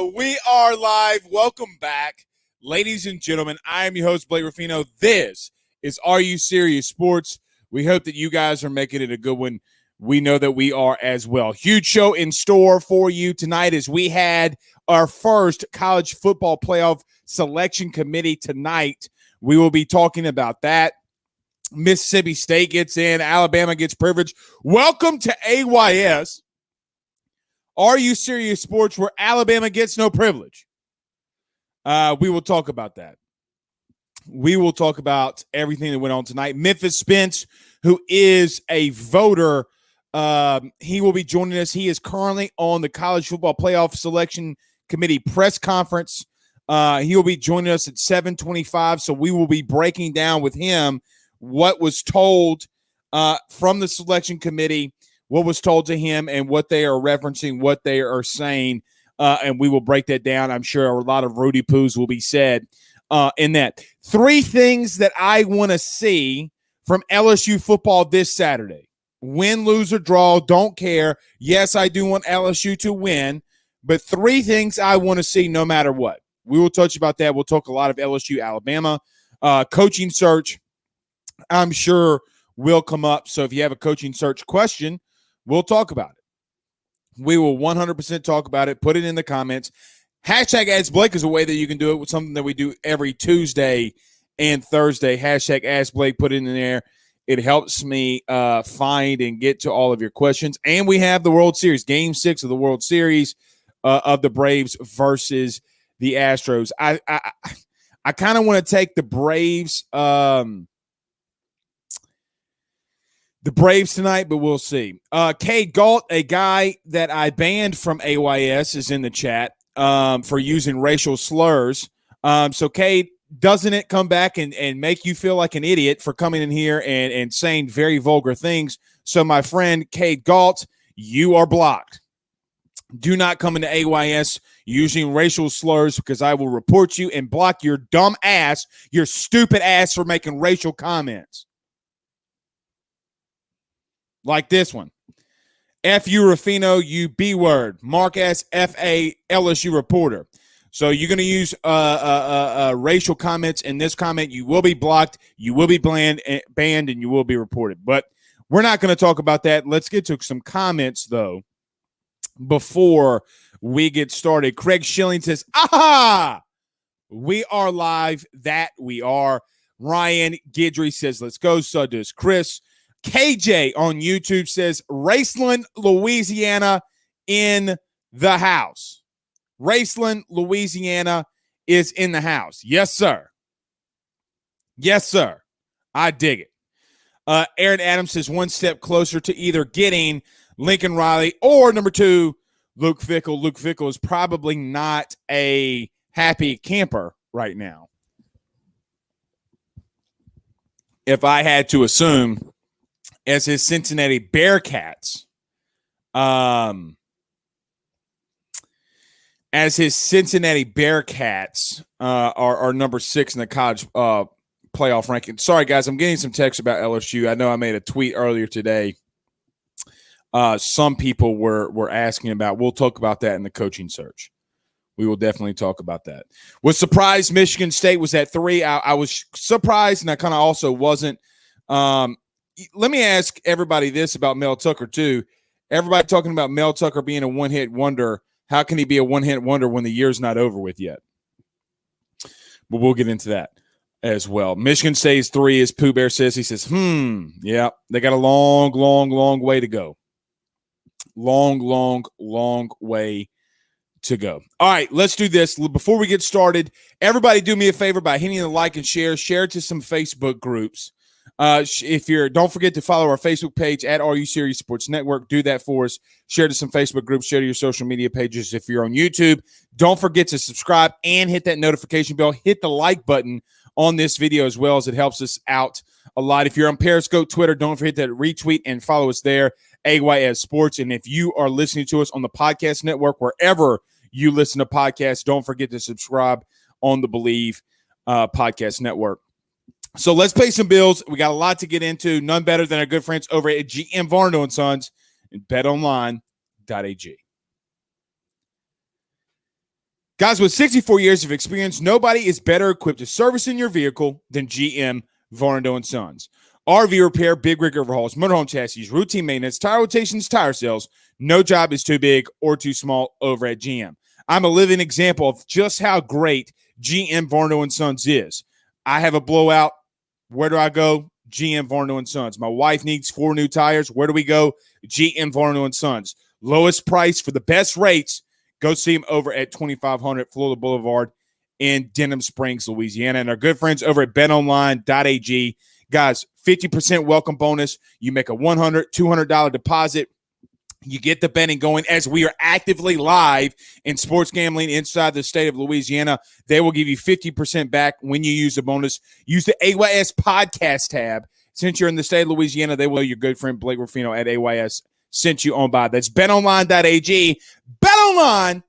We are live. Welcome back, ladies and gentlemen. I am your host, Blake Ruffino. This is Are You Serious Sports? We hope that you guys are making it a good one. We know that we are as well. Huge show in store for you tonight as we had our first college football playoff selection committee tonight. We will be talking about that. Mississippi State gets in. Alabama gets privilege. Welcome to AYS. Are You Serious Sports, where Alabama gets no privilege? We will talk about that. We will talk about everything that went on tonight. Memphis Spence, who is a voter, he will be joining us. He is currently on the College Football Playoff Selection Committee press conference. He will be joining us at 7:25, so we will be breaking down with him what was told from the selection committee, what was told to him, and what they are referencing, what they are saying, and we will break that down. I'm sure a lot of Rudy Poos will be said in that. Three things that I want to see from LSU football this Saturday. Win, lose, or draw, don't care. Yes, I do want LSU to win, but three things I want to see no matter what. We will touch about that. We'll talk a lot of LSU, Alabama. Coaching search, I'm sure, will come up. So if you have a coaching search question, we'll talk about it. We will 100% talk about it. Put it in the comments. Hashtag Ask Blake is a way that you can do it with something that we do every Tuesday and Thursday. Hashtag Ask Blake, put it in there. It helps me find and get to all of your questions. And we have the World Series, Game 6 of the World Series of the Braves versus the Astros. I kind of want to take the Braves tonight, but we'll see. Cade Galt, a guy that I banned from AYS, is in the chat for using racial slurs. So, Cade, doesn't it come back and make you feel like an idiot for coming in here and saying very vulgar things? So, my friend Cade Galt, you are blocked. Do not come into AYS using racial slurs, because I will report you and block your dumb ass, your stupid ass, for making racial comments. Like this one. F you, Ruffino, you B-word. Mark S. F-A, LSU reporter. So you're going to use racial comments in this comment. You will be blocked, you will be banned, and you will be reported. But we're not going to talk about that. Let's get to some comments, though, before we get started. Craig Schilling says, aha! We are live. That we are. Ryan Gidry says, let's go. So does Chris. KJ on YouTube says, Raceland, Louisiana in the house. Raceland, Louisiana is in the house. Yes, sir. Yes, sir. I dig it. Aaron Adams says, one step closer to either getting Lincoln Riley or, number two, Luke Fickell. Luke Fickell is probably not a happy camper right now. If I had to assume, as his Cincinnati Bearcats, are number 6 in the college playoff ranking. Sorry, guys, I'm getting some text about LSU. I know I made a tweet earlier today. Some people were asking about. We'll talk about that in the coaching search. We will definitely talk about that. Was surprised Michigan State was at 3. I was surprised, and I kind of also wasn't. Let me ask everybody this about Mel Tucker, too. Everybody talking about Mel Tucker being a one-hit wonder. How can he be a one-hit wonder when the year's not over with yet? But we'll get into that as well. Michigan State's 3, as Pooh Bear says. He says, yeah, they got a long, long, long way to go. Long, long, long way to go. All right, let's do this. Before we get started, everybody do me a favor by hitting the like and share. Share it to some Facebook groups. Don't forget to follow our Facebook page at Are You Serious Sports Network. Do that for us. Share to some Facebook groups. Share to your social media pages. If you're on YouTube, don't forget to subscribe and hit that notification bell. Hit the like button on this video as well, as it helps us out a lot. If you're on Periscope, Twitter, don't forget to retweet and follow us there, AYS Sports. And if you are listening to us on the podcast network, wherever you listen to podcasts, don't forget to subscribe on the Believe podcast network. So let's pay some bills. We got a lot to get into. None better than our good friends over at GM Varno & Sons and betonline.ag. Guys, with 64 years of experience, nobody is better equipped to service in your vehicle than GM Varnado & Sons. RV repair, big rig overhauls, motorhome chassis, routine maintenance, tire rotations, tire sales. No job is too big or too small over at GM. I'm a living example of just how great GM Varnado & Sons is. I have a blowout. Where do I go? GM Varnado & Sons. My wife needs 4 new tires. Where do we go? GM Varnado & Sons. Lowest price for the best rates. Go see them over at 2500 Florida Boulevard in Denham Springs, Louisiana. And our good friends over at betonline.ag. Guys, 50% welcome bonus. You make a $100, $200 deposit. You get the betting going as we are actively live in sports gambling inside the state of Louisiana. They will give you 50% back when you use the bonus. Use the AYS podcast tab. Since you're in the state of Louisiana, they will know your good friend Blake Ruffino at AYS sent you on by. That's betonline.ag. Betonline.ag.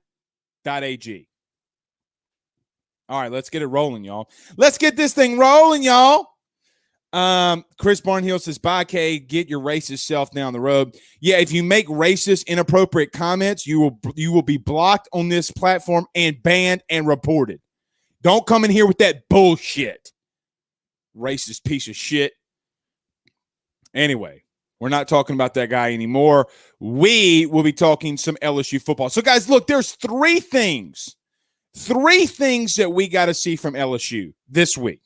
All right, let's get it rolling, y'all. Let's get this thing rolling, y'all. Chris Barnhill says, bye, K. Get your racist self down the road. Yeah, if you make racist, inappropriate comments, you will be blocked on this platform and banned and reported. Don't come in here with that bullshit. Racist piece of shit. Anyway, we're not talking about that guy anymore. We will be talking some LSU football. So, guys, look, there's three things that we got to see from LSU this week.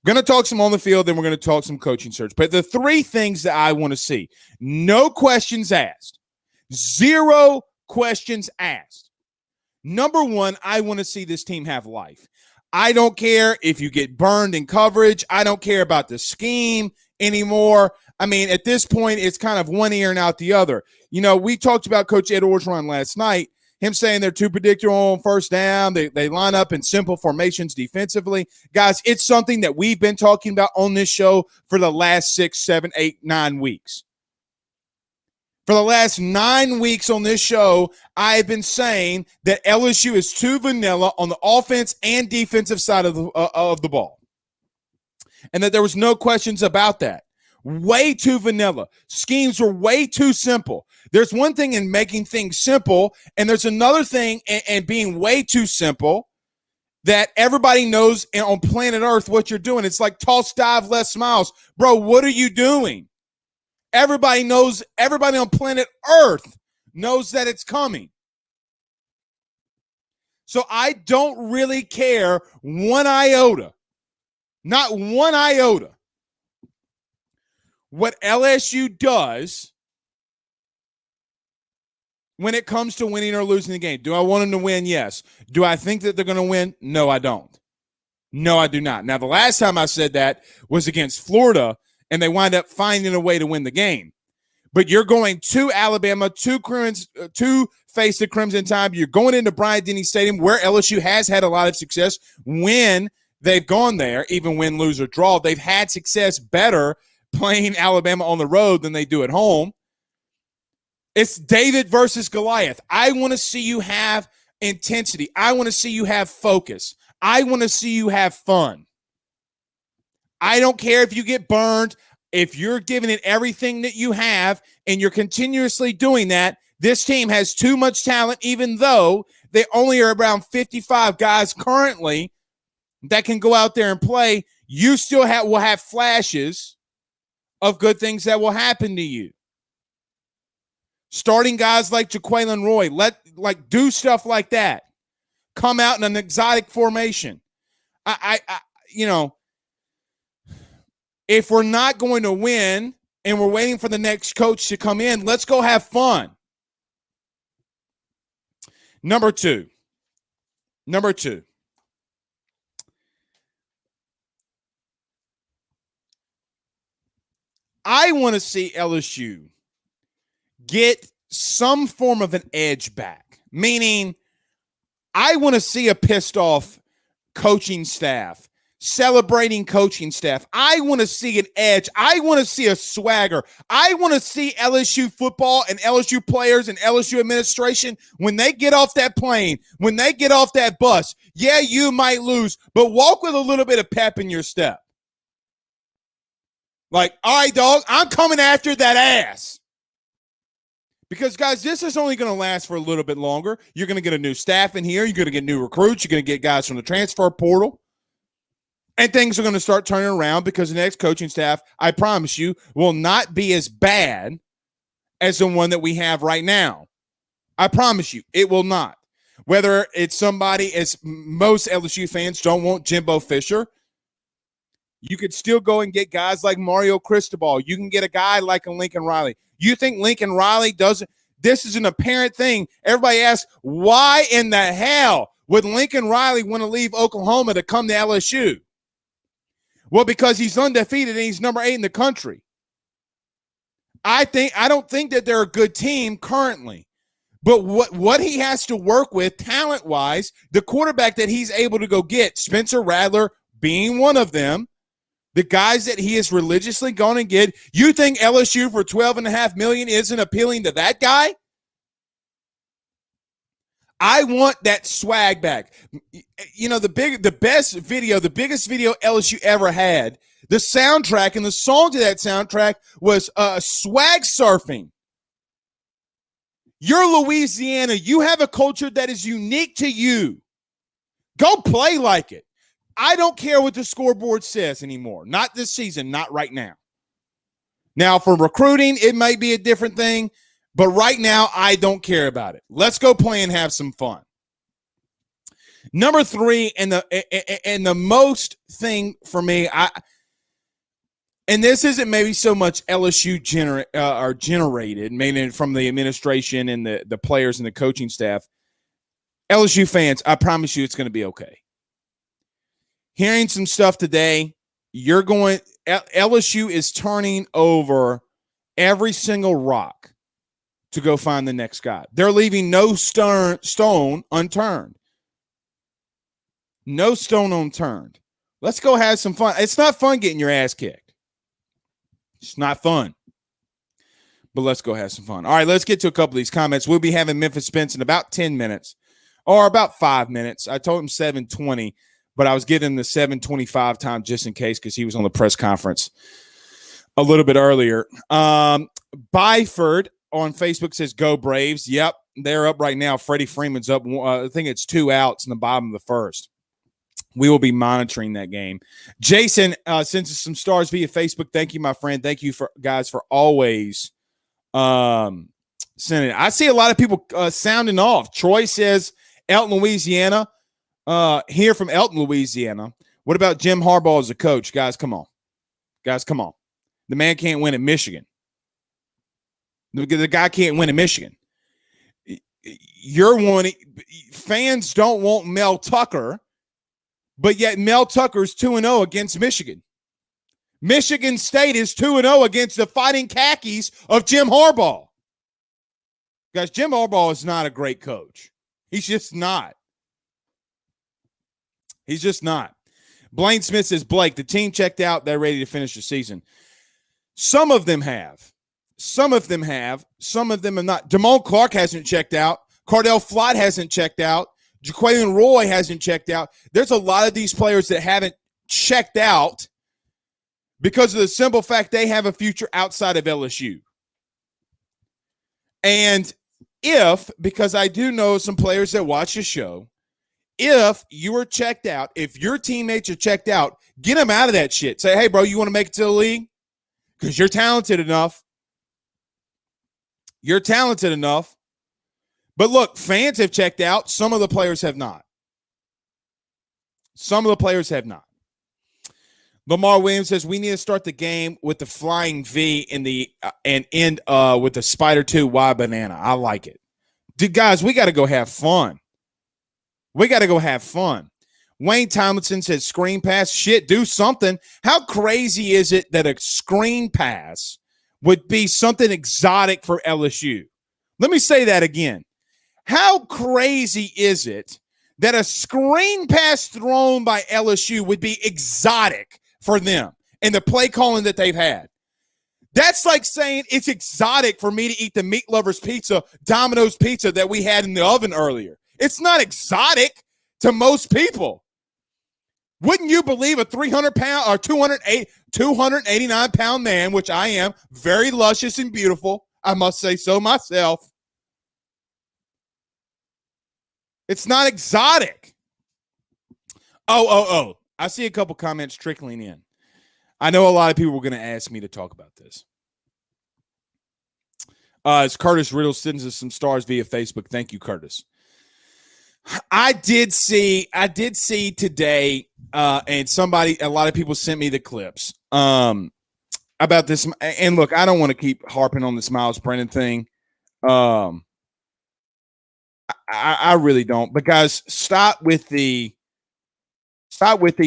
We're going to talk some on the field, then we're going to talk some coaching search. But the three things that I want to see, no questions asked, 0 questions asked. Number one, I want to see this team have life. I don't care if you get burned in coverage. I don't care about the scheme anymore. I mean, at this point, it's kind of one ear and out the other. You know, we talked about Coach Ed Orgeron last night, him saying they're too predictable on first down. They line up in simple formations defensively. Guys, it's something that we've been talking about on this show for the last 6, 7, 8, 9 weeks. For the last 9 weeks on this show, I've been saying that LSU is too vanilla on the offense and defensive side of the ball, and that there was no questions about that. Way too vanilla. Schemes were way too simple. There's one thing in making things simple, and there's another thing in being way too simple that everybody knows on planet Earth what you're doing. It's like toss, dive, less smiles. Bro, what are you doing? Everybody knows, everybody on planet Earth knows that it's coming. So I don't really care one iota, not one iota, what LSU does when it comes to winning or losing the game. Do I want them to win? Yes. Do I think that they're going to win? No, I don't. No, I do not. Now, the last time I said that was against Florida, and they wind up finding a way to win the game. But you're going to Alabama, to face the Crimson Tide. You're going into Bryant-Denny Stadium, where LSU has had a lot of success when they've gone there, even win, lose, or draw. They've had success better playing Alabama on the road than they do at home. It's David versus Goliath. I want to see you have intensity. I want to see you have focus. I want to see you have fun. I don't care if you get burned. If you're giving it everything that you have and you're continuously doing that, this team has too much talent, even though they only are around 55 guys currently that can go out there and play. You still will have flashes of good things that will happen to you. Starting guys like Jaquelin Roy, do stuff like that. Come out in an exotic formation. If we're not going to win and we're waiting for the next coach to come in, let's go have fun. Number two. I want to see LSU get some form of an edge back, meaning I want to see a pissed off coaching staff, celebrating coaching staff. I want to see an edge. I want to see a swagger. I want to see LSU football and LSU players and LSU administration, when they get off that plane, when they get off that bus, yeah, you might lose, but walk with a little bit of pep in your step. Like, all right, dog, I'm coming after that ass. Because, guys, this is only going to last for a little bit longer. You're going to get a new staff in here. You're going to get new recruits. You're going to get guys from the transfer portal. And things are going to start turning around because the next coaching staff, I promise you, will not be as bad as the one that we have right now. I promise you, it will not. Whether it's somebody, as most LSU fans don't want Jimbo Fisher, you could still go and get guys like Mario Cristobal. You can get a guy like a Lincoln Riley. You think Lincoln Riley doesn't? This is an apparent thing. Everybody asks, why in the hell would Lincoln Riley want to leave Oklahoma to come to LSU? Well, because he's undefeated and he's number 8 in the country. I don't think that they're a good team currently. But what he has to work with talent-wise, the quarterback that he's able to go get, Spencer Rattler being one of them, the guys that he is religiously going to get, you think LSU for $12.5 million isn't appealing to that guy? I want that swag back. You know, the biggest video LSU ever had, the soundtrack and the song to that soundtrack was swag surfing. You're Louisiana. You have a culture that is unique to you. Go play like it. I don't care what the scoreboard says anymore. Not this season, not right now. Now, for recruiting, it might be a different thing, but right now, I don't care about it. Let's go play and have some fun. Number 3, and the most thing for me, and this isn't maybe so much LSU generated, mainly from the administration and the players and the coaching staff. LSU fans, I promise you it's going to be okay. Hearing some stuff today, LSU is turning over every single rock to go find the next guy. They're leaving no stone unturned. No stone unturned. Let's go have some fun. It's not fun getting your ass kicked. It's not fun. But let's go have some fun. All right, let's get to a couple of these comments. We'll be having Memphis Spence in about 10 minutes or about 5 minutes. I told him 7:20. But I was giving him the 7:25 time just in case because he was on the press conference a little bit earlier. Byford on Facebook says, go Braves. Yep, they're up right now. Freddie Freeman's up. I think it's 2 outs in the bottom of the first. We will be monitoring that game. Jason sends us some stars via Facebook. Thank you, my friend. Thank you guys for always sending it. I see a lot of people sounding off. Troy says, Elton, Louisiana. Here from Elton, Louisiana. What about Jim Harbaugh as a coach? Guys, come on. The man can't win at Michigan. The guy can't win at Michigan. Fans don't want Mel Tucker, but yet Mel Tucker's 2-0 against Michigan. Michigan State is 2-0 against the Fighting Khakis of Jim Harbaugh. Guys, Jim Harbaugh is not a great coach. He's just not. He's just not. Blaine Smith says, Blake, the team checked out. They're ready to finish the season. Some of them have. Some of them have not. Damone Clark hasn't checked out. Cardell Flott hasn't checked out. Jaquelin Roy hasn't checked out. There's a lot of these players that haven't checked out because of the simple fact they have a future outside of LSU. And because I do know some players that watch the show, if you are checked out, if your teammates are checked out, get them out of that shit. Say, hey, bro, you want to make it to the league? Because you're talented enough. You're talented enough. But look, fans have checked out. Some of the players have not. Lamar Williams says, we need to start the game with the flying V and end with the Spider 2 Y banana. I like it. Dude, guys, we got to go have fun. Wayne Tomlinson says screen pass. Shit, do something. How crazy is it that a screen pass would be something exotic for LSU? Let me say that again. How crazy is it that a screen pass thrown by LSU would be exotic for them and the play calling that they've had? That's like saying it's exotic for me to eat the Meat Lovers pizza, Domino's pizza that we had in the oven earlier. It's not exotic to most people. Wouldn't you believe a 300-pound or 289-pound man, which I am, very luscious and beautiful. I must say so myself. It's not exotic. Oh. I see a couple comments trickling in. I know a lot of people were going to ask me to talk about this. It's Curtis Riddle sends us some stars via Facebook. Thank you, Curtis. I did see today, and a lot of people sent me the clips about this. And look, I don't want to keep harping on this Miles Brennan thing. I really don't. But guys, stop with the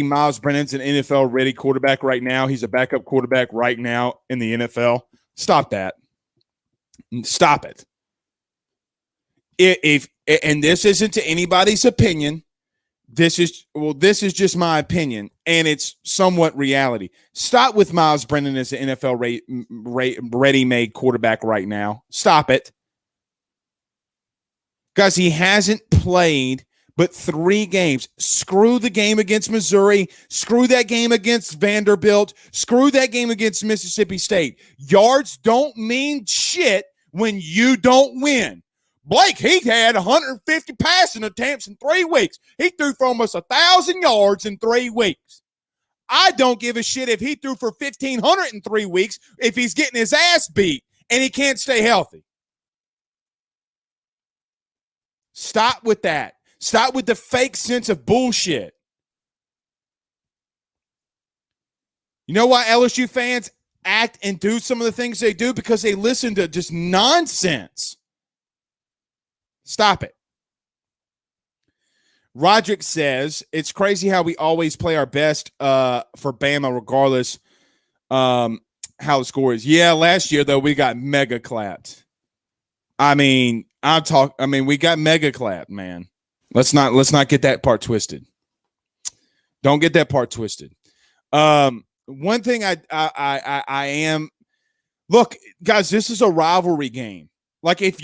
Miles Brennan's an NFL ready quarterback right now. He's a backup quarterback right now in the NFL. Stop that. Stop it. And this isn't to anybody's opinion. This is just my opinion, and it's somewhat reality. Stop with Miles Brennan as an NFL ready-made quarterback right now. Stop it. Guys, he hasn't played but 3 games. Screw the game against Missouri. Screw that game against Vanderbilt. Screw that game against Mississippi State. Yards don't mean shit when you don't win. Blake, he had 150 passing attempts in 3 weeks. He threw for almost 1,000 yards in 3 weeks. I don't give a shit if he threw for 1,500 in 3 weeks if he's getting his ass beat and he can't stay healthy. Stop with that. Stop with the fake sense of bullshit. You know why LSU fans act and do some of the things they do? Because they listen to just nonsense. Stop it. Roderick says, it's crazy how we always play our best for Bama regardless how the score is. Yeah, last year, though, we got mega clapped. We got mega clapped, man. Let's not get that part twisted. Don't get that part twisted. One thing I am look, guys, this is a rivalry game. Like if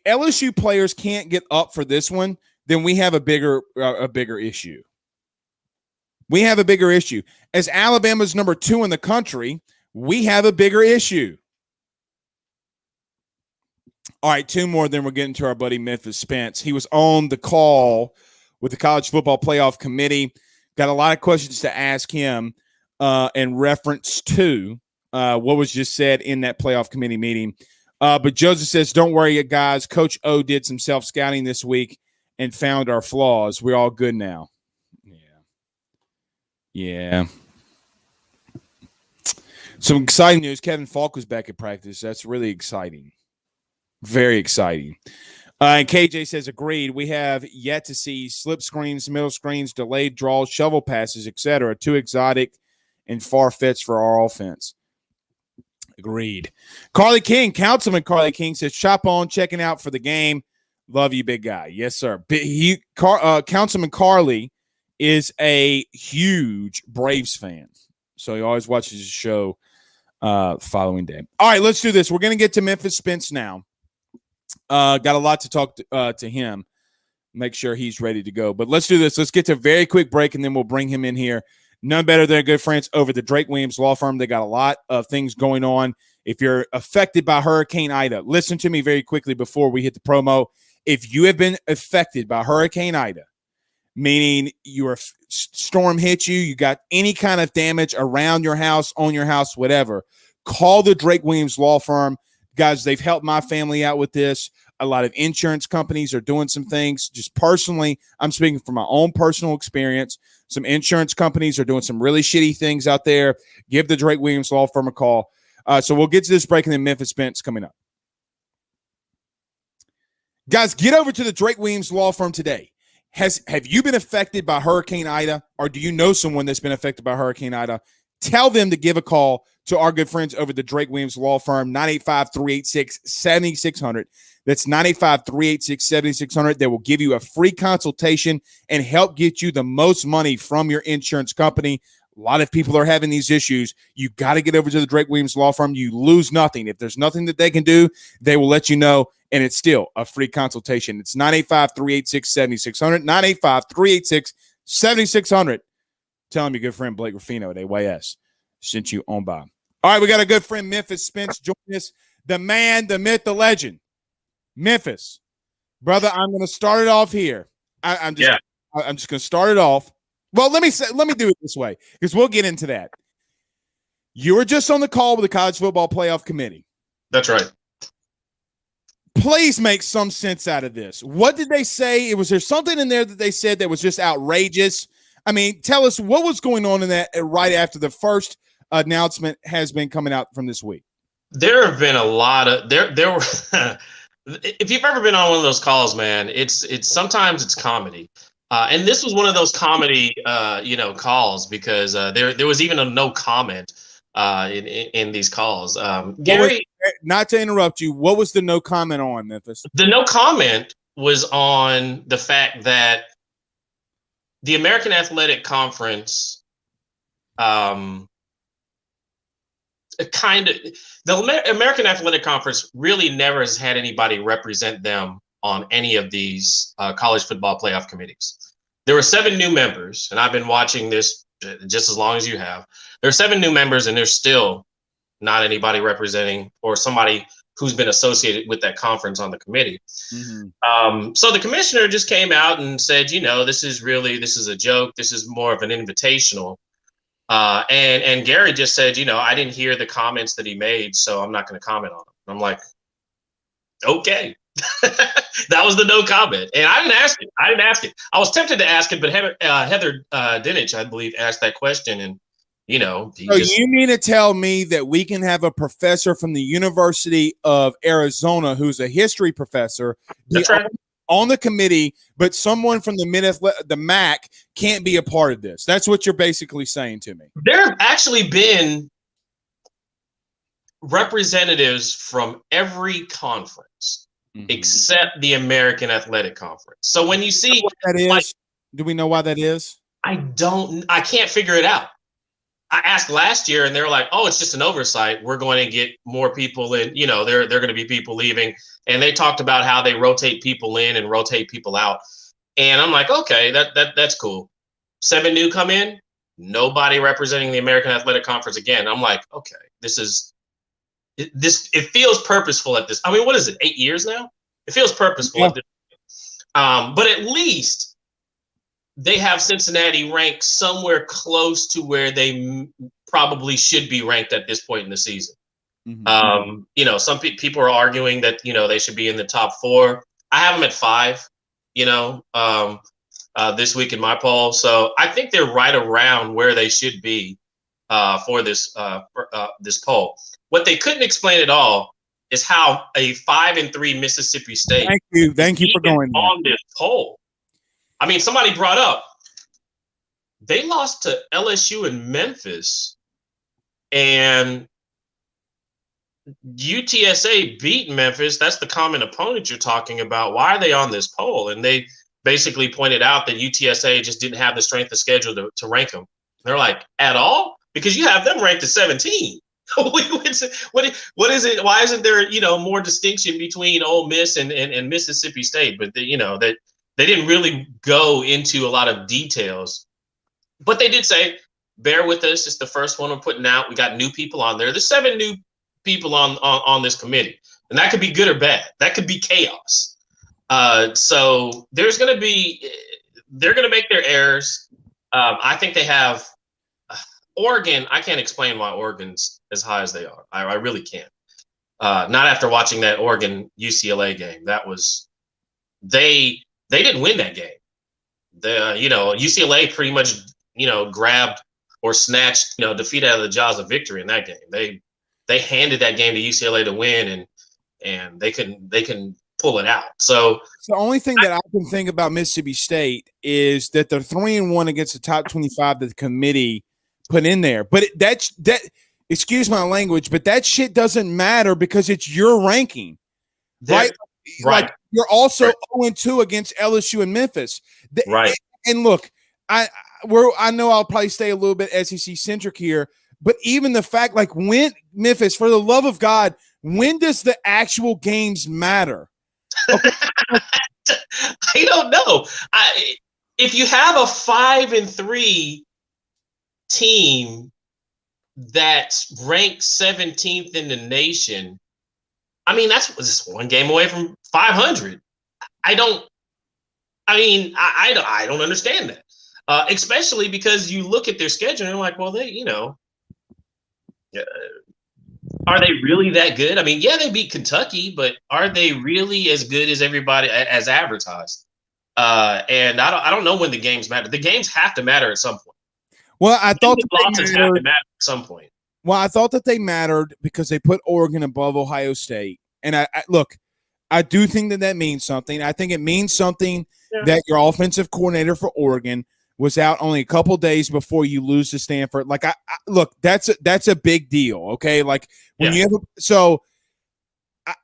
LSU players can't get up for this one, then we have a bigger issue. We have a bigger issue. As Alabama's number 2 in the country, we have a bigger issue. All right, 2 more, then we're getting to our buddy Memphis Spence. He was on the call with the College Football Playoff Committee. Got a lot of questions to ask him in reference to what was just said in that playoff committee meeting. But Joseph says, don't worry, guys. Coach O did some self-scouting this week and found our flaws. We're all good now. Yeah. Some exciting news. Kevin Falk was back at practice. That's really exciting. Very exciting. And KJ says, agreed. We have yet to see slip screens, middle screens, delayed draws, shovel passes, etc. Too exotic and far-fetched for our offense. Agreed. Carly King, Councilman Carly King says, chop on, checking out for the game. Love you, big guy. Yes, sir. Councilman Carly is a huge Braves fan, so he always watches the show following day. All right, let's do this. We're going to get to Memphis Spence now. Got a lot to talk to him. Make sure he's ready to go. But let's do this. Let's get to a very quick break, and then we'll bring him in here. None better than our good friends over the Drake Williams Law Firm. They got a lot of things going on. If you're affected by Hurricane Ida, listen to me very quickly before we hit the promo. If you have been affected by Hurricane Ida, meaning your storm hit you, you got any kind of damage around your house, on your house, whatever, call the Drake Williams Law Firm. Guys, they've helped my family out with this. A lot of insurance companies are doing some things. Just personally, I'm speaking from my own personal experience. Some insurance companies are doing some really shitty things out there. Give the Drake Williams Law Firm a call. So we'll get to this break, and then Memphis Spence coming up. Guys, get over to the Drake Williams Law Firm today. Have you been affected by Hurricane Ida, or do you know someone that's been affected by Hurricane Ida? Tell them to give a call to our good friends over the Drake Williams Law Firm, 985-386-7600. That's 985-386-7600. They will give you a free consultation and help get you the most money from your insurance company. A lot of people are having these issues. You got to get over to the Drake Williams Law Firm. You lose nothing. If there's nothing that they can do, they will let you know, and it's still a free consultation. It's 985-386-7600, 985-386-7600. Tell them your good friend Blake Ruffino at AYS sent you on by. All right, we got a good friend, Memphis Spence, joining us. The man, the myth, the legend. Memphis, brother, I'm going to start it off here. I'm just going to start it off. Well, let me do it this way because we'll get into that. You were just on the call with the College Football Playoff Committee. That's right. Please make some sense out of this. What did they say? Was there something in there that they said that was just outrageous? I mean, tell us what was going on in that right after the first announcement has been coming out from this week. There have been a lot of there were if you've ever been on one of those calls, man, it's sometimes it's comedy. And this was one of those comedy calls because there was even a no comment in these calls. Gary, not to interrupt you, what was the no comment on, Memphis? The no comment was on the fact that the American Athletic Conference the American Athletic Conference really never has had anybody represent them on any of these college football playoff committees. There were 7 new members, and I've been watching this just as long as you have. There are 7 new members, and there's still not anybody representing or somebody who's been associated with that conference on the committee. Mm-hmm. So the commissioner just came out and said, this is a joke. This is more of an invitational. And Gary just said, I didn't hear the comments that he made, so I'm not going to comment on them. I'm like, okay. That was the no comment. And I didn't ask it. I was tempted to ask it, but Heather Dinich, I believe, asked that question. And, you mean to tell me that we can have a professor from the University of Arizona who's a history professor on the committee, but someone from the MAC can't be a part of this? That's what you're basically saying to me. There have actually been representatives from every conference except the American Athletic Conference. So when you see what that is, do we know why that is? I can't figure it out. I asked last year and they were like, oh, it's just an oversight. We're going to get more people in, there are going to be people leaving. And they talked about how they rotate people in and rotate people out. And I'm like, okay, that's cool. 7 new come in, nobody representing the American Athletic Conference again. I'm like, okay, it feels purposeful at this. I mean, what is it, 8 years now? It feels purposeful at this. But at least they have Cincinnati ranked somewhere close to where they probably should be ranked at this point in the season. Mm-hmm. Some people are arguing that, they should be in the top 4. I have them at 5, this week in my poll. So I think they're right around where they should be for this poll. What they couldn't explain at all is how a 5-3 Mississippi State. Thank you for going on this poll. I mean, somebody brought up they lost to LSU and Memphis, and UTSA beat Memphis. That's the common opponent you're talking about. Why are they on this poll? And they basically pointed out that UTSA just didn't have the strength of schedule to rank them. They're like, at all? Because you have them ranked at 17. What is it? Why isn't there, more distinction between Ole Miss and Mississippi State? But that they didn't really go into a lot of details. But they did say, bear with us. It's the first one we're putting out. We got new people on there. There's 7 new people on this committee. And that could be good or bad. That could be chaos. So they're going to make their errors. I think they have Oregon. I can't explain why Oregon's as high as they are. I really can't. Not after watching that Oregon UCLA game. That was they didn't win that game. UCLA pretty much grabbed or snatched defeat out of the jaws of victory in that game. They handed that game to UCLA to win, and they can pull it out. So the only thing that I can think about Mississippi State is that they're 3-1 against the top 25 that the committee put in there. But that excuse my language, but that shit doesn't matter because it's your ranking, right? Like you're also 0-2 against LSU and Memphis, right? And look, I know I'll probably stay a little bit SEC centric here, but even the fact, like, when Memphis, for the love of God, when does the actual games matter? Okay. I don't know. If you have a 5-3 team, that's ranked 17th in the nation. I mean, that's just one game away from 500. I don't understand that. Especially because you look at their schedule and you're like, well, are they really that good? I mean, yeah, they beat Kentucky, but are they really as good as everybody as advertised? And I don't know when the games matter. The games have to matter at some point. Well, I thought the losses have to matter at some point. Well, I thought that they mattered because they put Oregon above Ohio State. And I do think that means something. I think it means something that your offensive coordinator for Oregon was out only a couple days before you lose to Stanford. Like, look, that's a big deal. Okay, like when you have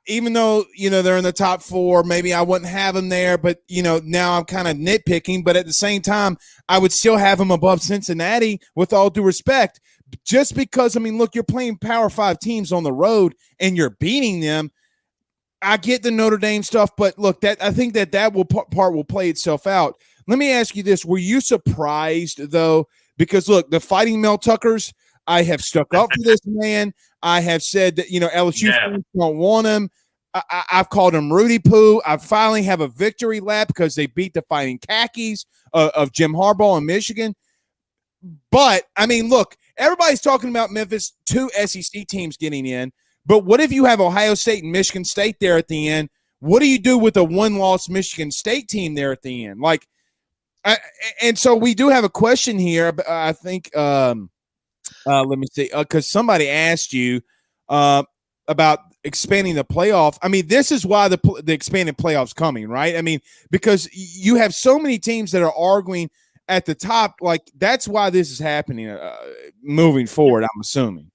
even though they're in the top 4, maybe I wouldn't have them there, but now I'm kind of nitpicking. But at the same time, I would still have them above Cincinnati with all due respect, just because look, you're playing Power 5 teams on the road and you're beating them. I get the Notre Dame stuff, but look, I think that part will play itself out. Let me ask you this: were you surprised though? Because look, the Fighting Mel Tuckers, I have stuck up for this man. I have said that LSU fans don't want him. I've called him Rudy Poo. I finally have a victory lap because they beat the Fighting Khakis of Jim Harbaugh in Michigan. But look, everybody's talking about Memphis, 2 SEC teams getting in. But what if you have Ohio State and Michigan State there at the end? What do you do with a 1-loss Michigan State team there at the end? And so we do have a question here. I think, let me see, because somebody asked you about expanding the playoff. This is why the expanded playoff's coming, right? Because you have so many teams that are arguing at the top. Like, that's why this is happening moving forward, I'm assuming.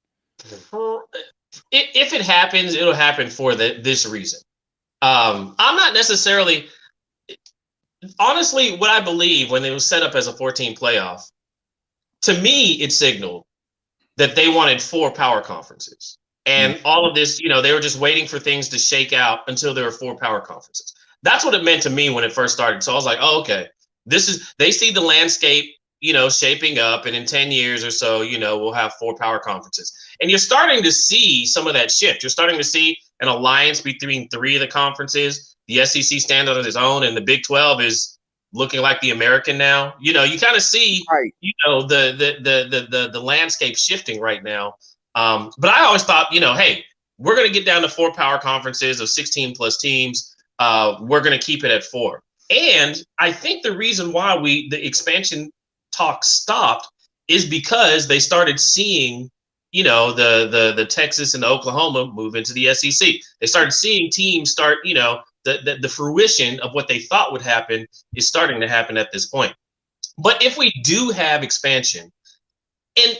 If it happens, it'll happen for this reason. I'm not necessarily – honestly, what I believe when it was set up as a 14 playoff, to me, it signaled that they wanted 4 power conferences. And all of this, they were just waiting for things to shake out until there were 4 power conferences. That's what it meant to me when it first started. So I was like, oh, okay, they see the landscape, shaping up, and in 10 years or so, we'll have 4 power conferences. And you're starting to see some of that shift. You're starting to see an alliance between 3 of the conferences. The SEC stands on its own, and the Big 12 is looking like the American now. You kind of see, the landscape shifting right now. But I always thought, hey, we're going to get down to 4 power conferences of 16 plus teams. We're going to keep it at 4. And I think the reason why the expansion talk stopped is because they started seeing, the Texas and the Oklahoma move into the SEC. They started seeing teams start, the fruition of what they thought would happen is starting to happen at this point. But if we do have expansion, and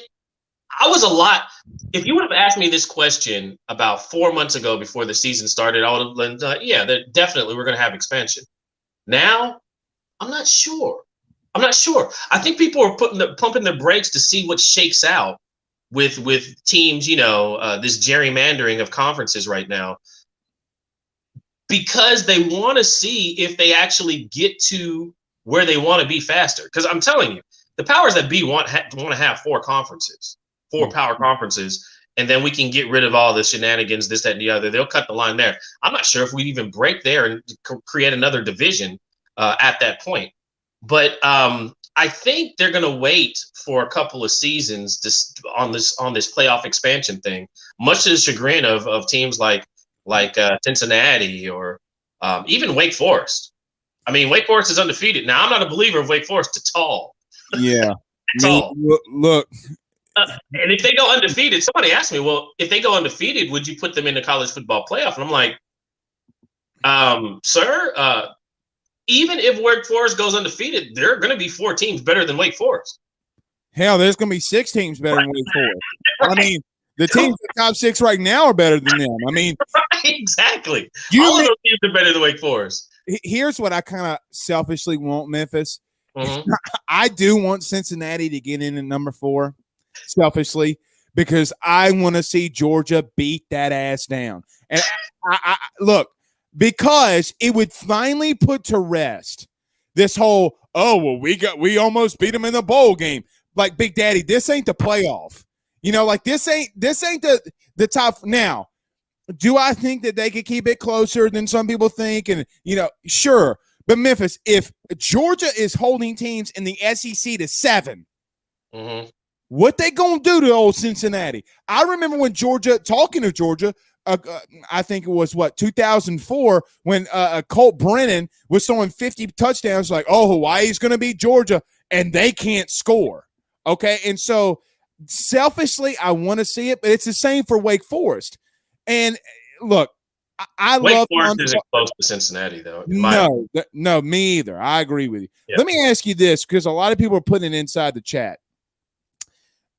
if you would have asked me this question about 4 months ago before the season started, I would have been like, yeah, definitely we're going to have expansion. Now, I'm not sure. I think people are pumping their brakes to see what shakes out with teams, this gerrymandering of conferences right now, because they want to see if they actually get to where they want to be faster. Because I'm telling you, the powers that be want to have 4 conferences, 4 power conferences, and then we can get rid of all the shenanigans, this, that, and the other. They'll cut the line there. I'm not sure if we'd even break there and create another division at that point. But I think they're going to wait for a couple of seasons on this playoff expansion thing, much to the chagrin of teams like Cincinnati or even Wake Forest. Wake Forest is undefeated. Now, I'm not a believer of Wake Forest at all. Yeah. At all. Look. And if they go undefeated, somebody asked me, well, if they go undefeated, would you put them in the college football playoff? And I'm like, sir, even if Wake Forest goes undefeated, there are going to be 4 teams better than Wake Forest. Hell, there's going to be 6 teams better than Wake Forest. The teams in the top 6 right now are better than them. Exactly. All of those teams are better than Wake Forest. Here's what I kind of selfishly want, Memphis. Mm-hmm. I do want Cincinnati to get in at number 4, selfishly, because I want to see Georgia beat that ass down. And I look, because it would finally put to rest this whole, we almost beat them in the bowl game. Like, Big Daddy, this ain't the playoff. Like this ain't the top. Now, do I think that they could keep it closer than some people think? And sure. But Memphis, if Georgia is holding teams in the SEC to 7, what they gonna do to old Cincinnati? I remember when talking to Georgia, I think it was 2004 when Colt Brennan was throwing 50 touchdowns. Like, Hawaii's gonna beat Georgia, and they can't score. Okay, and so selfishly, I want to see it, but it's the same for Wake Forest. And look, I Wake love Forest isn't close to Cincinnati, though. No, me either. I agree with you. Yeah. Let me ask you this, because a lot of people are putting it inside the chat.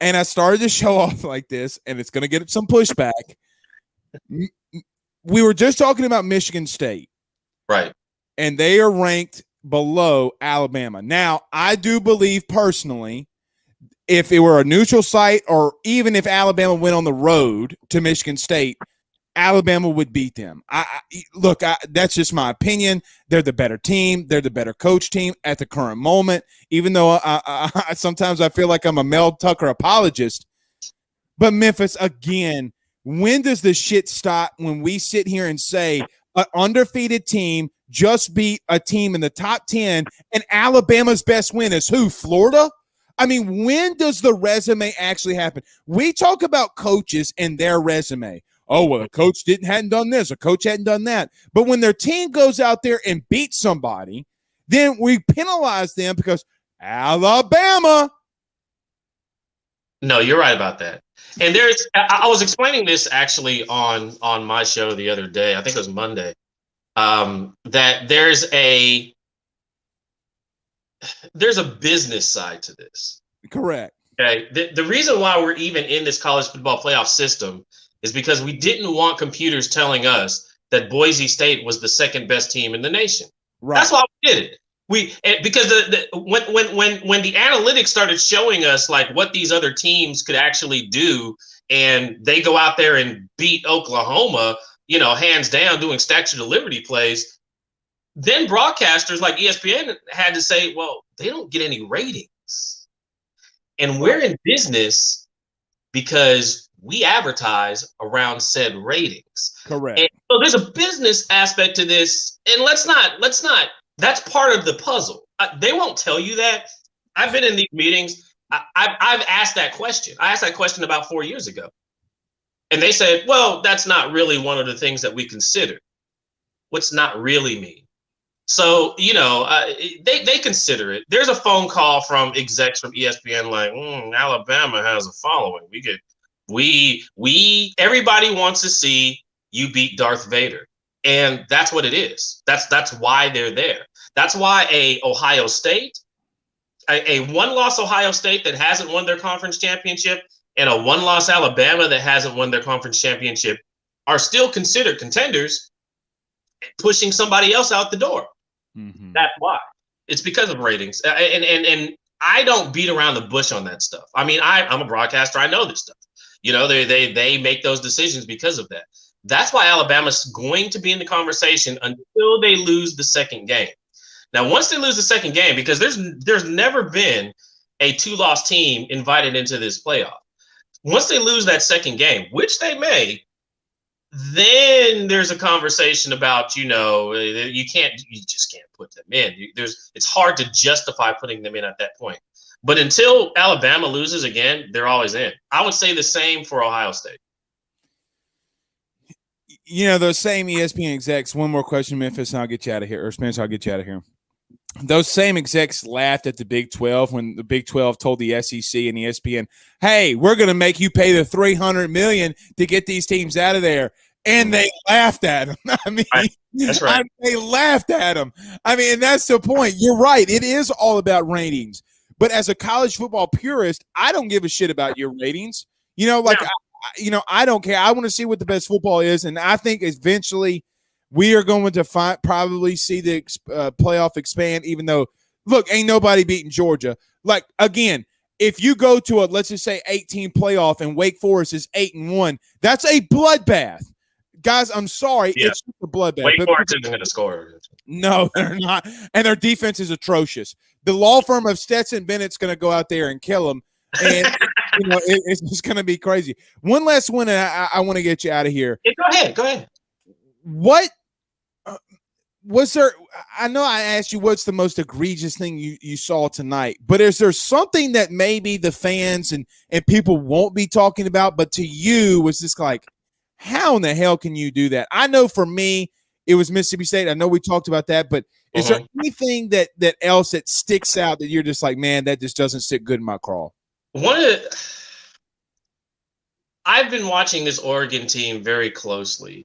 And I started the show off like this, and it's going to get some pushback. We were just talking about Michigan State. Right. And they are ranked below Alabama. Now, I do believe personally, if it were a neutral site or even if Alabama went on the road to Michigan State, Alabama would beat them. That's just my opinion. They're the better team. They're the better coach team at the current moment, even though sometimes I feel like I'm a Mel Tucker apologist. But Memphis, again, when does the shit stop when we sit here and say an undefeated team just beat a team in the top 10 and Alabama's best win is who? Florida? I mean, when does the resume actually happen? We talk about coaches and their resume. Oh, well, a coach hadn't done this, a coach hadn't done that. But when their team goes out there and beats somebody, then we penalize them because Alabama. No, you're right about that. And I was explaining this actually on my show the other day. I think it was Monday. That there's a business side to this. Correct. Okay. The reason why we're even in this college football playoff system is because we didn't want computers telling us that Boise State was the second best team in the nation. Right. That's why we did it. Because when the analytics started showing us like what these other teams could actually do, and they go out there and beat Oklahoma, hands down, doing Statue of Liberty plays, then broadcasters like ESPN had to say, well, they don't get any ratings. And we're in business because we advertise around said ratings. Correct. And so there's a business aspect to this, and let's not. That's part of the puzzle. They won't tell you that. I've been in these meetings. I've asked that question. I asked that question about 4 years ago, and they said, "Well, that's not really one of the things that we consider." What's not really mean? So they consider it. There's a phone call from execs from ESPN like, Alabama has a following. Everybody wants to see you beat Darth Vader. And that's what it is. That's why they're there. That's why a Ohio State, a one-loss Ohio State that hasn't won their conference championship, and a one-loss Alabama that hasn't won their conference championship are still considered contenders, pushing somebody else out the door. Mm-hmm. That's why. It's because of ratings. And I don't beat around the bush on that stuff. I mean, I'm a broadcaster. I know this stuff. They make those decisions because of that. That's why Alabama's going to be in the conversation until they lose the second game. Now, once they lose the second game, because there's never been a 2-loss team invited into this playoff. Once they lose that second game, which they may, then there's a conversation about, you just can't put them in. It's hard to justify putting them in at that point. But until Alabama loses again, they're always in. I would say the same for Ohio State. Those same ESPN execs, one more question, Memphis, and I'll get you out of here. Or Spence, I'll get you out of here. Those same execs laughed at the Big 12 when the Big 12 told the SEC and ESPN, hey, we're going to make you pay the $300 million to get these teams out of there. And they laughed at them. I mean, that's right. They laughed at them. I mean, and that's the point. You're right. It is all about ratings. But as a college football purist, I don't give a shit about your ratings. I don't care. I want to see what the best football is. And I think eventually we are going to probably see the playoff expand, even though, look, ain't nobody beating Georgia. Like, again, if you go to let's just say 18 playoff and Wake Forest is 8-1, that's a bloodbath. Guys, I'm sorry. Yeah. It's a bloodbath. Wake Forest isn't going to score. No, they're not. And their defense is atrocious. The law firm of Stetson Bennett's going to go out there and kill them. And it's just going to be crazy. One last one, and I want to get you out of here. Yeah, go ahead. What was there? I know I asked you what's the most egregious thing you saw tonight, but is there something that maybe the fans and people won't be talking about, but to you was just like, how in the hell can you do that? I know for me, it was Mississippi State. I know we talked about that, but is there anything that else that sticks out that you're just like, man, that just doesn't sit good in my craw? I've been watching this Oregon team very closely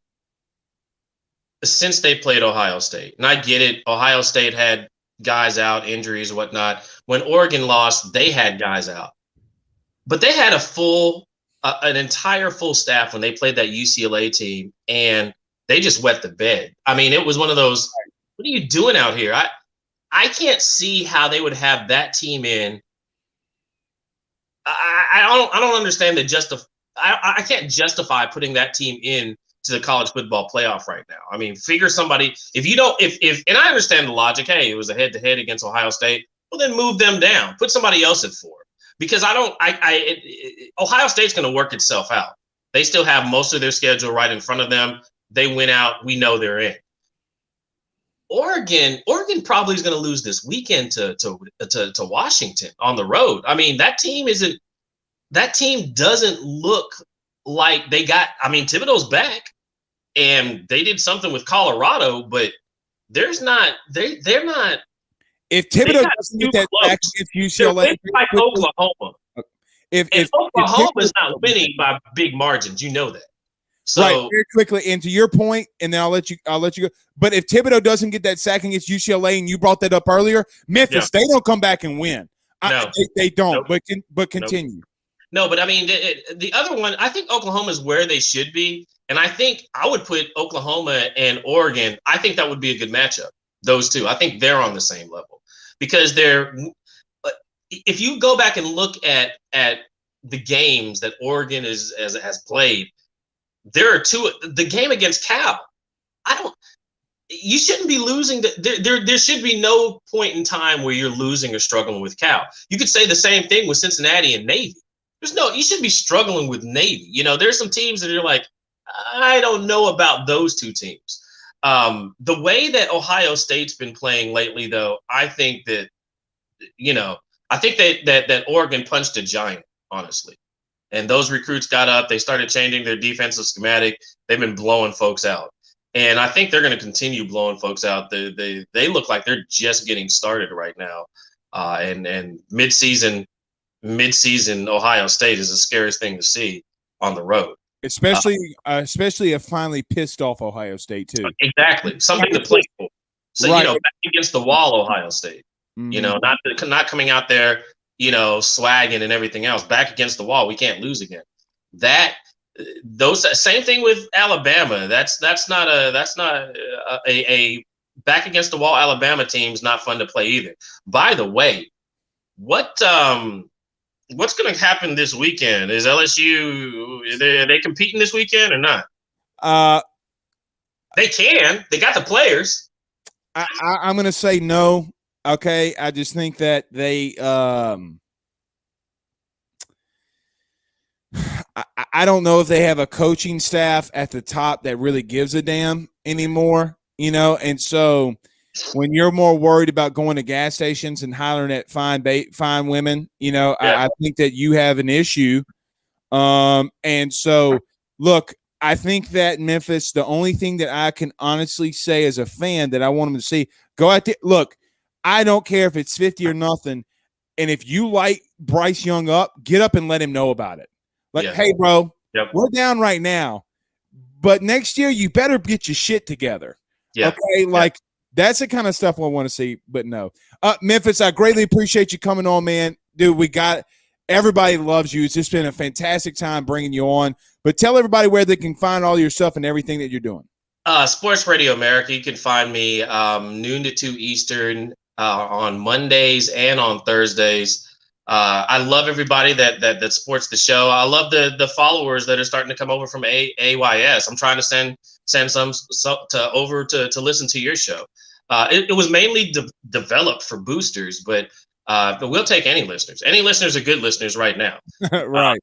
since they played Ohio State. And I get it. Ohio State had guys out, injuries, whatnot. When Oregon lost, they had guys out. But they had an entire full staff when they played that UCLA team, and they just wet the bed. I mean, it was one of those, what are you doing out here? I can't see how they would have that team in. I don't understand I can't justify putting that team in to the college football playoff right now. I mean, figure somebody, and I understand the logic. Hey, it was a head-to-head against Ohio State. Well, then move them down. Put somebody else at 4. Because Ohio State's going to work itself out. They still have most of their schedule right in front of them. They win out. We know they're in. Oregon probably is going to lose this weekend to Washington on the road. I mean, that team doesn't look like they got. I mean, Thibodeau's back, and they did something with Colorado, but they're not. If Thibodeau doesn't get that back against UCLA, like Oklahoma. If Oklahoma's not winning by big margins, you know that. So right, very quickly, and to your point, and then I'll let you go. But if Thibodeau doesn't get that sack against UCLA, and you brought that up earlier, Memphis, they don't come back and win. No. They don't. Nope. But continue. No, but I mean, the other one, I think Oklahoma is where they should be, and I think I would put Oklahoma and Oregon. I think that would be a good matchup. Those two, I think they're on the same level because if you go back and look at the games that Oregon has played. There are two. The game against Cal, you shouldn't be losing. There should be no point in time where you're losing or struggling with Cal. You could say the same thing with Cincinnati and Navy. You should be struggling with Navy. There's some teams that are like, I don't know about those two teams. The way that Ohio State's been playing lately, though, I think that, that Oregon punched a giant, honestly. And those recruits got up. They started changing their defensive schematic. They've been blowing folks out. And I think they're going to continue blowing folks out. They look like they're just getting started right now. And mid-season Ohio State is the scariest thing to see on the road. Especially a finally pissed off Ohio State, too. Exactly. Something to play for. So, right. Back against the wall, Ohio State. Mm-hmm. Not coming out there, swagging and everything else. Back against the wall, we can't lose again. Same thing with Alabama. That's not a back against the wall Alabama team's not fun to play either. By the way, what's going to happen this weekend? Is LSU are they competing this weekend or not? They can. They got the players. I'm going to say no. Okay, I just think that they I don't know if they have a coaching staff at the top that really gives a damn anymore, and so when you're more worried about going to gas stations and hollering at fine women, I think that you have an issue. And so look, I think that Memphis, the only thing that I can honestly say as a fan that I want them to see, go out there. Look, I don't care if it's 50 or nothing. And if you light Bryce Young up, get up and let him know about it. Hey, bro, we're down right now, but next year you better get your shit together. Yeah. Okay. That's the kind of stuff I want to see, but no. Memphis, I greatly appreciate you coming on, man. Dude, everybody loves you. It's just been a fantastic time bringing you on, but tell everybody where they can find all your stuff and everything that you're doing. Sports Radio America. You can find me noon to 2 Eastern on Mondays and on Thursdays. I love everybody that supports the show. I love the followers that are starting to come over from AYS. I'm trying to send some over to listen to your show. It was mainly developed for boosters, but But we'll take any listeners. Any listeners are good listeners right now. Right.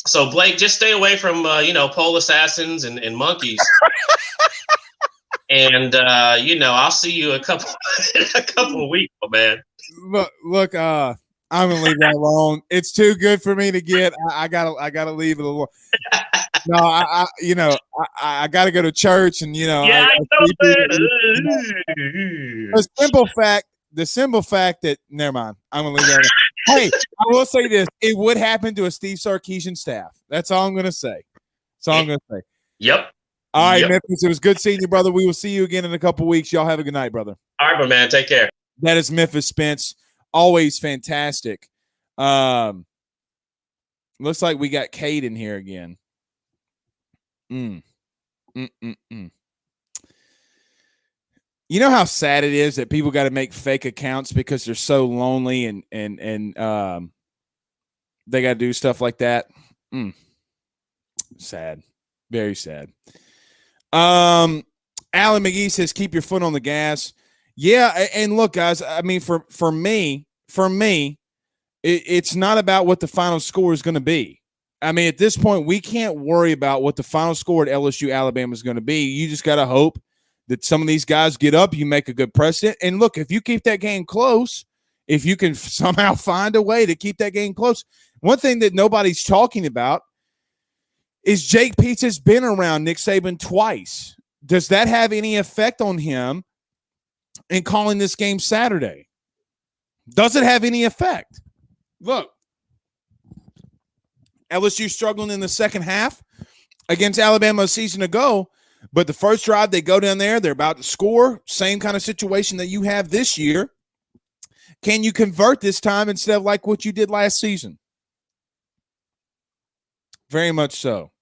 So Blake, just stay away from pole assassins and monkeys. And I'll see you a couple of weeks, man. Look, I'm gonna leave that alone. It's too good for me to get. I gotta leave it alone. No, I gotta go to church, and Yeah, I know that. The simple fact that never mind. I'm gonna leave that alone. Hey, I will say this: it would happen to a Steve Sarkisian staff. That's all I'm gonna say. That's all I'm gonna say. Yep. All right, Memphis. It was good seeing you, brother. We will see you again in a couple weeks. Y'all have a good night, brother. All right, my man. Take care. That is Memphis Spence. Always fantastic. Looks like we got Cade in here again. You know how sad it is that people got to make fake accounts because they're so lonely and they got to do stuff like that. Sad. Very sad. Alan McGee says, keep your foot on the gas. Yeah, and look, guys, I mean, for me, it's not about what the final score is going to be. I mean, at this point, we can't worry about what the final score at LSU Alabama is going to be. You just got to hope that some of these guys get up, you make a good precedent. And look, if you keep that game close, if you can somehow find a way to keep that game close, one thing that nobody's talking about is Jake Peetz has been around Nick Saban twice. Does that have any effect on him in calling this game Saturday? Does it have any effect? Look, LSU struggling in the second half against Alabama a season ago, but the first drive they go down there, they're about to score. Same kind of situation that you have this year. Can you convert this time instead of like what you did last season? Very much so.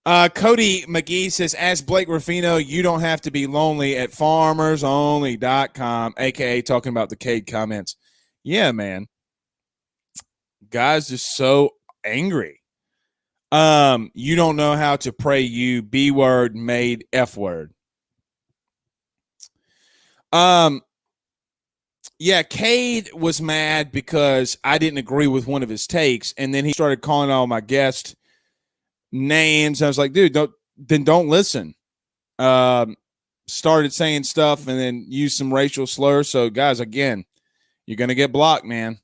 Cody McGee says, as Blake Ruffino, you don't have to be lonely at farmersonly.com, a.k.a. talking about the Cade comments. Yeah, man. Guys just so angry. You don't know how to pray, you B word made F word. Yeah, Cade was mad because I didn't agree with one of his takes, and then he started calling all my guests names. I was like, dude, don't listen. Started saying stuff and then used some racial slurs. So, guys, again, you're going to get blocked, man.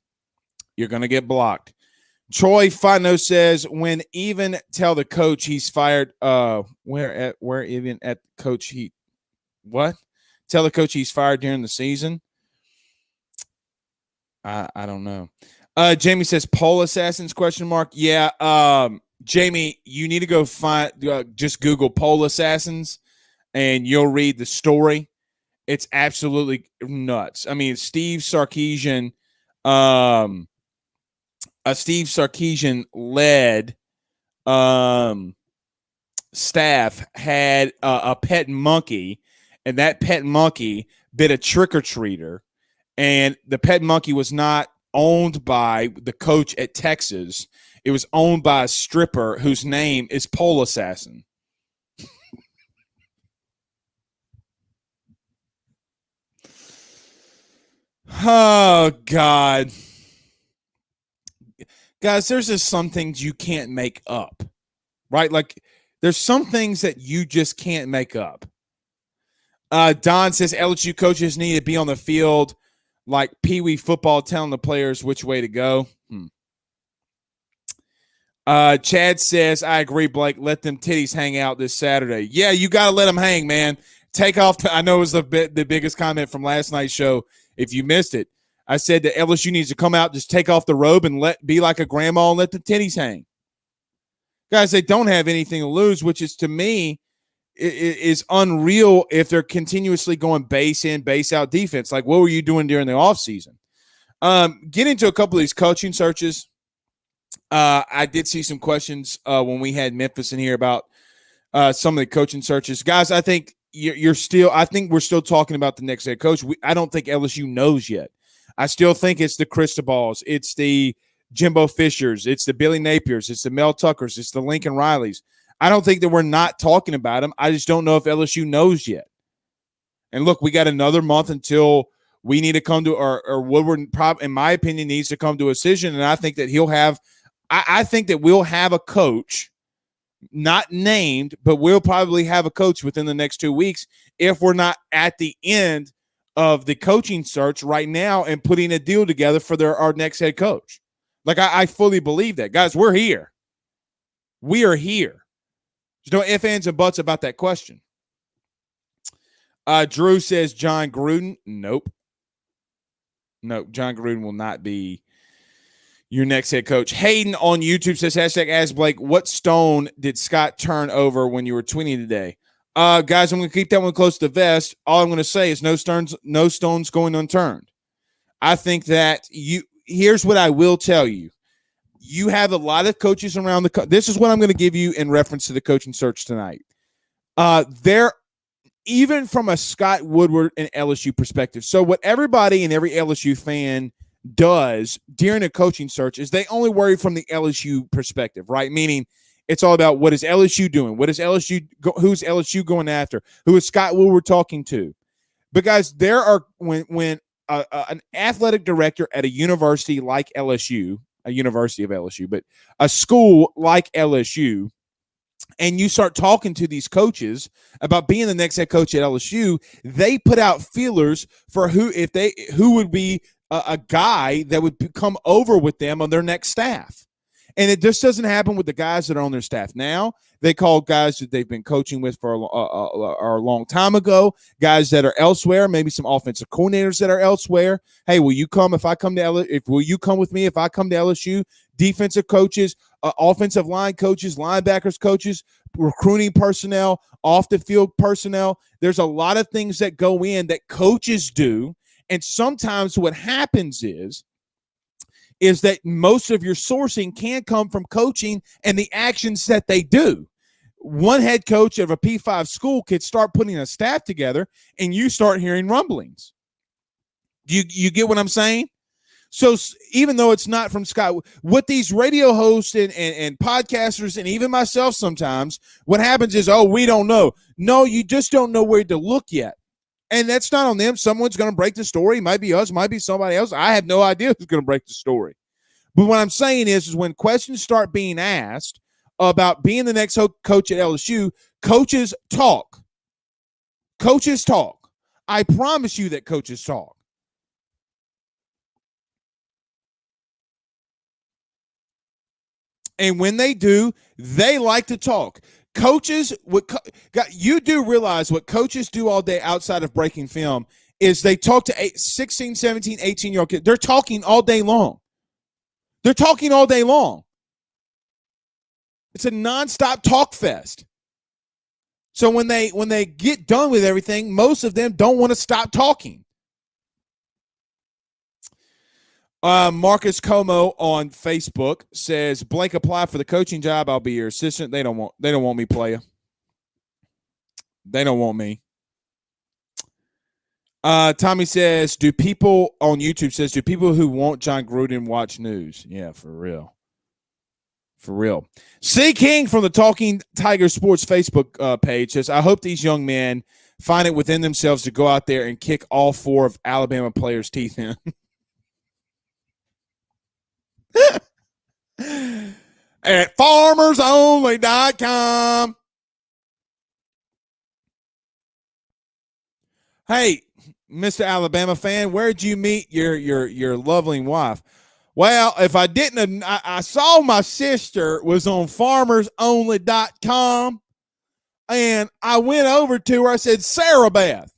You're going to get blocked. Troy Fino says, when even tell the coach he's fired, where even at coach what? Tell the coach he's fired during the season? I don't know. Jamie says, pole assassins, ? Yeah, Jamie, you need to go find, just Google pole assassins and you'll read the story. It's absolutely nuts. I mean, Steve Sarkisian led staff had a pet monkey, and that pet monkey bit a trick-or-treater, and the pet monkey was not owned by the coach at Texas. It was owned by a stripper whose name is Pole Assassin. Oh, God. Guys, there's just some things you can't make up, right? Like, there's some things that you just can't make up. Don says LSU coaches need to be on the field like Pee Wee football, telling the players which way to go. Chad says, I agree, Blake. Let them titties hang out this Saturday. Yeah, you got to let them hang, man. Take off. I know it was the biggest comment from last night's show. If you missed it, I said that LSU needs to come out, just take off the robe and be like a grandma and let the titties hang. Guys, they don't have anything to lose, which is, to me, is unreal if they're continuously going base in, base out defense. Like, what were you doing during the offseason? Get into a couple of these coaching searches. I did see some questions when we had Memphis in here about some of the coaching searches. Guys, I think we're still talking about the next head coach. I don't think LSU knows yet. I still think it's the Cristobal's, it's the Jimbo Fishers, it's the Billy Napiers, it's the Mel Tuckers, it's the Lincoln Rileys. I don't think that we're not talking about them. I just don't know if LSU knows yet. And look, we got another month until we need to come to, or Woodward, in my opinion, needs to come to a decision. And I think that he'll have, I think that we'll have a coach, not named, but we'll probably have a coach within the next 2 weeks if we're not at the end of the coaching search right now and putting a deal together for our next head coach. Like, I fully believe that. Guys, we're here. We are here. There's no ifs, ands, and buts about that question. Drew says John Gruden. Nope. John Gruden will not be your next head coach. Hayden on YouTube says, #Ask Blake, what stone did Scott turn over when you were tweeting today? Guys, I'm going to keep that one close to the vest. All I'm going to say is no stones going unturned. I think that here's what I will tell you. You have a lot of coaches around this is what I'm going to give you in reference to the coaching search tonight. Even from a Scott Woodward and LSU perspective. So what everybody and every LSU fan does during a coaching search is they only worry from the LSU perspective, right? Meaning it's all about what is LSU doing? Who's LSU going after? Who is Scott Woodward talking to? But guys, there are when an athletic director at a university like LSU, a university of LSU, but a school like LSU, and you start talking to these coaches about being the next head coach at LSU, they put out feelers for who would be a guy that would come over with them on their next staff. And it just doesn't happen with the guys that are on their staff now. They call guys that they've been coaching with for a long time ago, guys that are elsewhere, maybe some offensive coordinators that are elsewhere. Hey, will you come if I come to LSU? Will you come with me if I come to LSU? Defensive coaches, offensive line coaches, linebackers coaches, recruiting personnel, off the field personnel. There's a lot of things that go in that coaches do. And sometimes what happens is that most of your sourcing can come from coaching and the actions that they do. One head coach of a P5 school could start putting a staff together and you start hearing rumblings. You get what I'm saying? So even though it's not from Scott, what these radio hosts and podcasters and even myself sometimes, what happens is, we don't know. No, you just don't know where to look yet. And that's not on them. Someone's going to break the story. It might be us, might be somebody else. I have no idea who's going to break the story. But what I'm saying is when questions start being asked about being the next coach at LSU, coaches talk. Coaches talk. I promise you that coaches talk. And when they do, they like to talk. Coaches, you do realize what coaches do all day outside of breaking film is they talk to 16, 17, 18-year-old kids. They're talking all day long. They're talking all day long. It's a nonstop talk fest. So when they get done with everything, most of them don't want to stop talking. Marcus Como on Facebook says, Blake, apply for the coaching job. I'll be your assistant. They don't want me, player. They don't want me. Tommy says, do people on YouTube says, do people who want John Gruden watch news? Yeah, for real. For real. C. King from the Talking Tiger Sports Facebook page says, I hope these young men find it within themselves to go out there and kick all 4 of Alabama players' teeth in. At farmersonly.com. Hey, Mr. Alabama fan, where'd you meet your lovely wife? Well, if I didn't, I saw my sister was on farmersonly.com, and I went over to her. I said, Sarah Beth,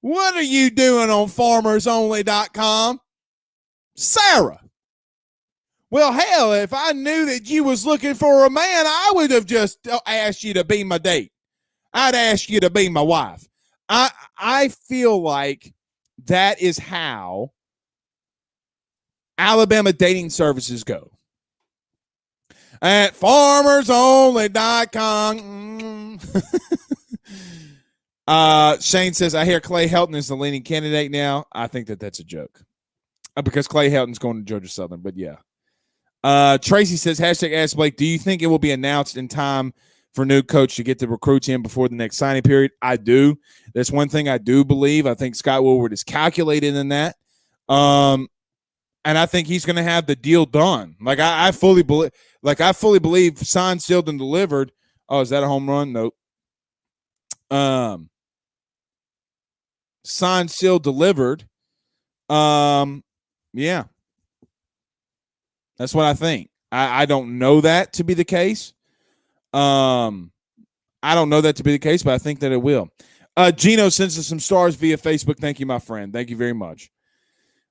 what are you doing on farmersonly.com? Sarah. Well, hell, if I knew that you was looking for a man, I would have just asked you to be my date. I'd ask you to be my wife. I feel like that is how Alabama dating services go. At farmersonly.com. Shane says, I hear Clay Helton is the leading candidate now. I think that's a joke. Because Clay Helton's going to Georgia Southern, but yeah. Tracy says, #Ask Blake, do you think it will be announced in time for new coach to get the recruits in before the next signing period. I do. That's one thing I do believe. I think Scott Woodward is calculated in that. And I think he's going to have the deal done. Like I fully believe signed, sealed, and delivered. Oh, is that a home run? Nope. Signed, sealed, delivered. Yeah. That's what I think. I don't know that to be the case. I don't know that to be the case, but I think that it will. Gino sends us some stars via Facebook. Thank you, my friend. Thank you very much.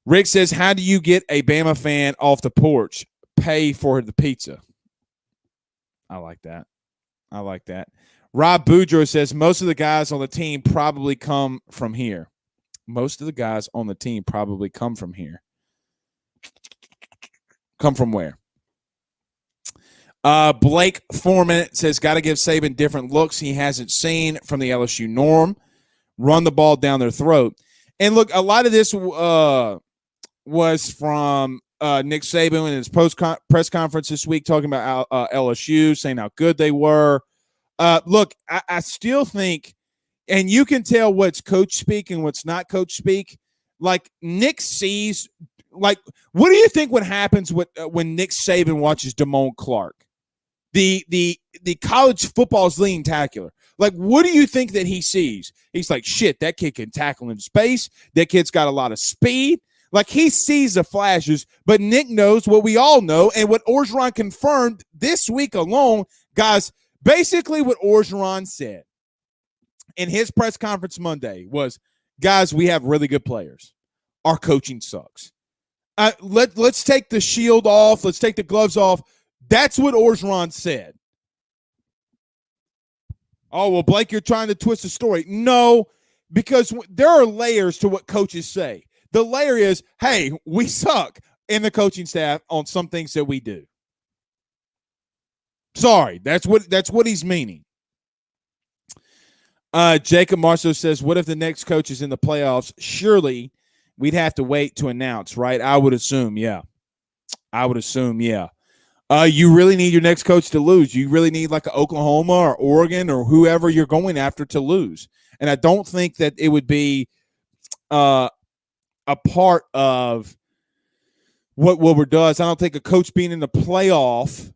Rick says, how do you get a Bama fan off the porch? Pay for the pizza. I like that. Rob Boudreaux says, most of the guys on the team probably come from here. Most of the guys on the team probably come from here. Come from where? Blake Foreman says, got to give Saban different looks he hasn't seen from the LSU norm. Run the ball down their throat. And look, a lot of this was from Nick Saban in his press conference this week talking about LSU, saying how good they were. Look, I still think, and you can tell what's coach speak and what's not coach speak. Like Nick sees, like, what do you think what happens when Nick Saban watches Damone Clark? The college football's lean tackler. Like, what do you think that he sees? He's like, shit, that kid can tackle in space. That kid's got a lot of speed. Like, he sees the flashes, but Nick knows what we all know, and what Orgeron confirmed this week alone, guys, basically what Orgeron said in his press conference Monday was, guys, we have really good players. Our coaching sucks. Let's take the shield off. Let's take the gloves off. That's what Orgeron said. Oh, well, Blake, you're trying to twist the story. No, because there are layers to what coaches say. The layer is, hey, we suck in the coaching staff on some things that we do. Sorry, that's what he's meaning. Jacob Marceau says, what if the next coach is in the playoffs? Surely we'd have to wait to announce, right? I would assume, yeah. You really need your next coach to lose. You really need like Oklahoma or Oregon or whoever you're going after to lose. And I don't think that it would be a part of what Woodward does. I don't think a coach being in the playoff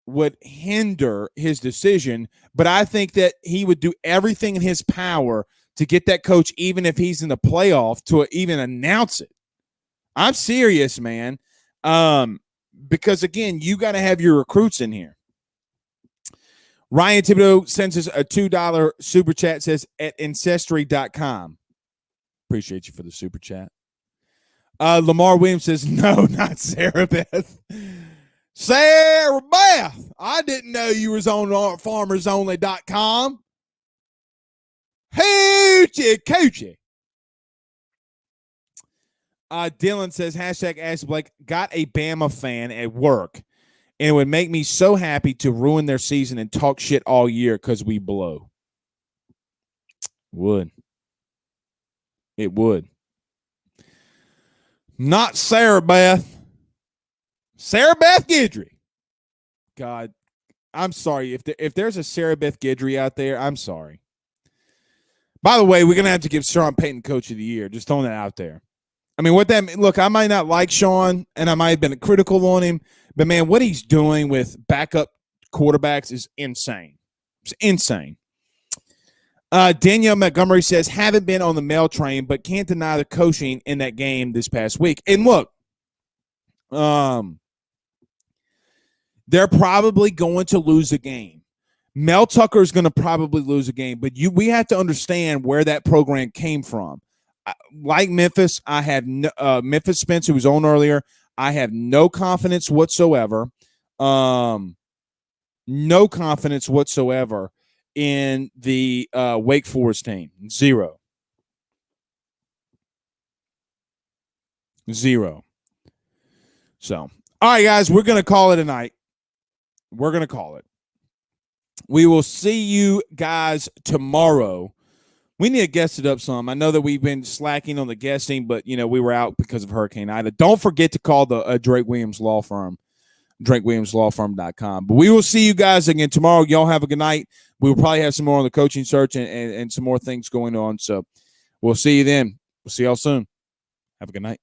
would hinder his decision, but I think that he would do everything in his power to get that coach, even if he's in the playoff, to even announce it. I'm serious, man. Because, again, you got to have your recruits in here. Ryan Thibodeau sends us a $2 super chat, says at ancestry.com. Appreciate you for the super chat. Lamar Williams says, no, not Sarah Beth. Sarah Beth, I didn't know you was on farmersonly.com. Hoochie coochie. Dylan says, hashtag Ask Blake, got a Bama fan at work, and it would make me so happy to ruin their season and talk shit all year because we blow. Would. It would. Not Sarah Beth. Sarah Beth Guidry. God, I'm sorry. If there's a Sarah Beth Guidry out there, I'm sorry. By the way, we're going to have to give Sean Payton Coach of the Year. Just throwing that out there. I mean, look, I might not like Sean, and I might have been critical on him, but, man, what he's doing with backup quarterbacks is insane. It's insane. Danielle Montgomery says, haven't been on the mail train, but can't deny the coaching in that game this past week. And, look, they're probably going to lose a game. Mel Tucker is going to probably lose a game, but we have to understand where that program came from. Like Memphis, I have Memphis Spence, who was on earlier. I have no confidence whatsoever. No confidence whatsoever in the Wake Forest team. Zero. So, all right, guys, we're going to call it a night. We're going to call it. We will see you guys tomorrow. We need to guest it up some. I know that we've been slacking on the guesting, but, we were out because of Hurricane Ida. Don't forget to call the Drake Williams Law Firm. drakewilliamslawfirm.com. But we will see you guys again tomorrow. Y'all have a good night. We will probably have some more on the coaching search and some more things going on. So we'll see you then. We'll see y'all soon. Have a good night.